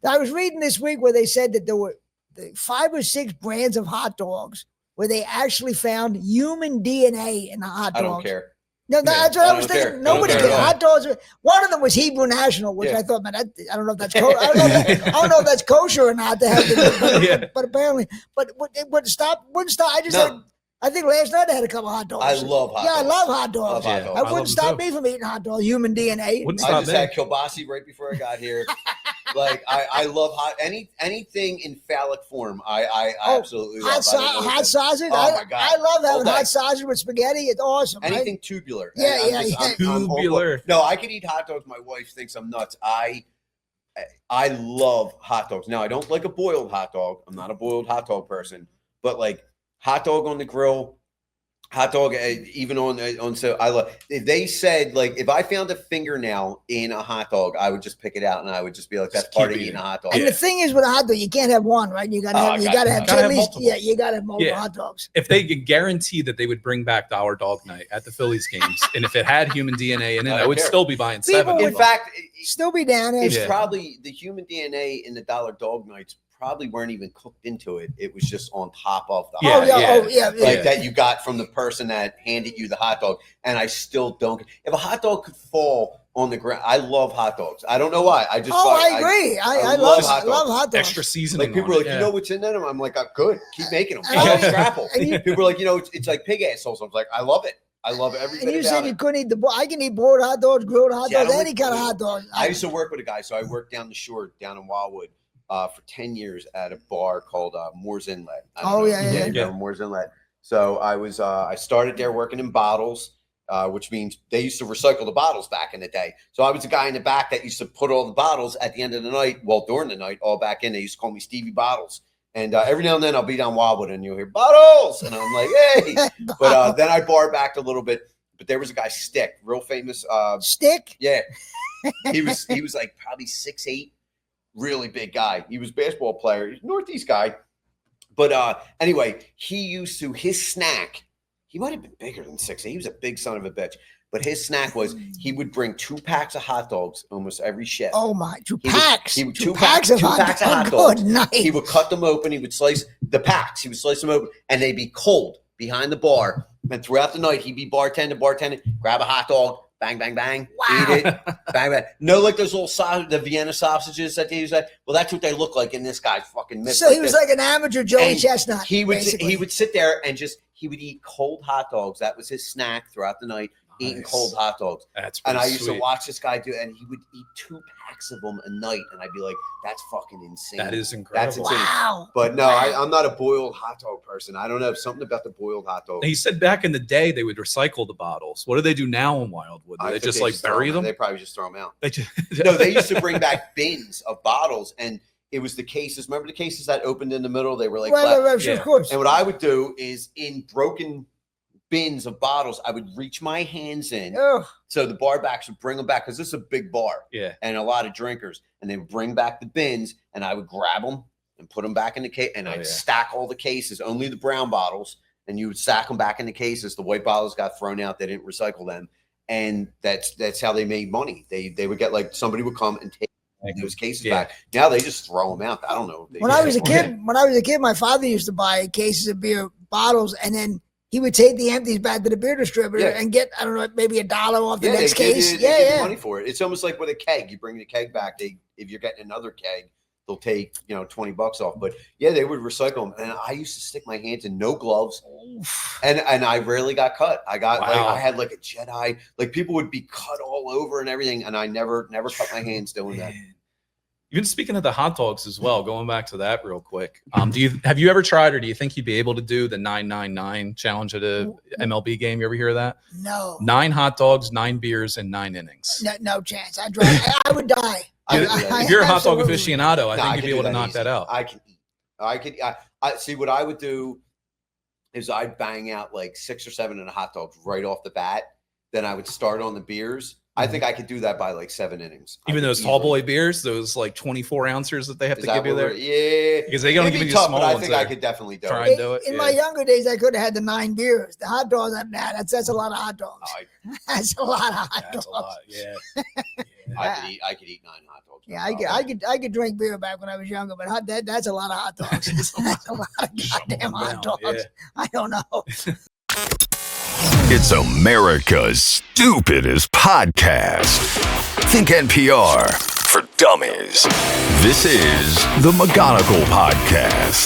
I was reading this week where they said that there were 5 or 6 brands of hot dogs where they actually found human DNA in the hot dogs. I don't care. No, that's what I was thinking. Nobody cares. Hot dogs. One of them was Hebrew National, which I thought, man, I don't know if that's kosher. I don't know if that's kosher or not to have but apparently, but it wouldn't stop. I think last night I had a couple of hot dogs. I love hot dogs. I love hot dogs. That wouldn't stop me from eating hot dogs. Human DNA. I just had kielbasa right before I got here. Like I love anything in phallic form. I absolutely love hot sausage. Oh my God! I love having hot sausage with spaghetti. It's awesome. Anything tubular. Yeah. Tubular. No, I can eat hot dogs. My wife thinks I'm nuts. I love hot dogs. Now I don't like a boiled hot dog. I'm not a boiled hot dog person, but like hot dog on the grill. Hot dog, even on so I love. If they said like if I found a fingernail in a hot dog, I would just pick it out and I would just be like, "That's part of eating a hot dog." And the thing is with a hot dog, you can't have one, right? You gotta have at least you gotta have multiple hot dogs. If they could guarantee that they would bring back Dollar Dog Night at the Phillies games, and if it had human DNA in it, I would still be buying 7. In fact, still be down there. It's probably the human DNA in the Dollar Dog Nights. Probably weren't even cooked into it. It was just on top of the hot dog. That you got from the person that handed you the hot dog. And I still don't. If a hot dog could fall on the ground, I love hot dogs. I don't know why. I just. I agree. I love hot dogs. Extra seasoning. Like people are like, you know what's in them? I'm like, good. Keep making them. Scrapple. People are like, it's like pig ass sauce. I was like, I love it. I love everything. And you said you couldn't eat I can eat boiled hot dogs, grilled hot dogs, any kind of hot dog. I used to work with a guy, so I worked down the shore down in Wildwood. For 10 years at a bar called Moore's Inlet. Moore's Inlet. So I started there working in bottles, which means they used to recycle the bottles back in the day. So I was the guy in the back that used to put all the bottles at the end of the night, during the night, all back in. They used to call me Stevie Bottles. And every now and then I'll be down Wildwood and you'll hear Bottles. And I'm like, hey. But then I bar backed a little bit. But there was a guy, Stick, real famous. Stick? Yeah. He was like probably 6'8". Really big guy. He was a basketball player. He's a Northeast guy. But anyway, his snack, he might have been bigger than 6'8". He was a big son of a bitch. But his snack was he would bring 2 packs of hot dogs almost every shift. Oh my, 2 packs. He would 2 packs of hot dogs. Good night. He would cut them open. He would slice the packs. He would slice them open and they'd be cold behind the bar. And throughout the night, he'd be bartending, grab a hot dog. Bang, bang, bang. Wow. Eat it. Bang, bang. No, like those little the Vienna sausages that they use. Well, that's what they look like in this guy's fucking mix. So he was like an amateur Joey Chestnut. He would sit there and he would eat cold hot dogs. That was his snack throughout the night. Eating cold hot dogs. And I used to watch this guy do it, and he would eat 2 packs of them a night, and I'd be like, that's fucking insane. That is incredible. That's insane. Wow. But no, I'm not a boiled hot dog person. I don't know. Something about the boiled hot dog. He said back in the day they would recycle the bottles. What do they do now in Wildwood? Do they just like bury them? They probably just throw them out. No, they used to bring back bins of bottles, and it was the cases. Remember the cases that opened in the middle? They were like, of course. And what I would do is in broken bins of bottles, I would reach my hands in. So the bar backs would bring them back because this is a big bar and a lot of drinkers. And they would bring back the bins and I would grab them and put them back in the case. And I'd stack all the cases, only the brown bottles. And you would stack them back in the cases. The white bottles got thrown out. They didn't recycle them. And that's how they made money. They would get like somebody would come and take those cases back. Now they just throw them out. I don't know. When I was a kid, my father used to buy cases of beer bottles and then he would take the empties back to the beer distributor and get, I don't know, maybe $1 off the next case. They give you money for it. It's almost like with a keg. You bring the keg back. If you're getting another keg, they'll take $20 off. But they would recycle them. And I used to stick my hands in no gloves, and I rarely got cut. I had like a Jedi. Like people would be cut all over and everything, and I never cut my hands doing that. Even speaking of the hot dogs as well, going back to that real quick, have you ever tried, or do you think you'd be able to do the 999 challenge at a MLB game? You ever hear of that? No. 9 hot dogs, 9 beers, and 9 innings. No chance. I would die. If you're a hot dog aficionado, I think you'd be able to knock that out. I can eat. I see what I would do is I'd bang out like 6 or 7 in a hot dog right off the bat. Then I would start on the beers. I think I could do that by like 7 innings. Even those tall boy beers, those like 24 ounces that they have to give you there? Yeah. Because they don't give you small ones. I think I could definitely do it. In my younger days, I could have had the 9 beers. The hot dogs, that's a lot of hot dogs. That's a lot of hot dogs. That's a lot, yeah. I could eat 9 hot dogs. Yeah, I could drink beer back when I was younger, but that's a lot of hot dogs. That's a lot of goddamn hot dogs. Yeah. I don't know. It's America's stupidest podcast. Think NPR for dummies. This is the McGonigal Podcast.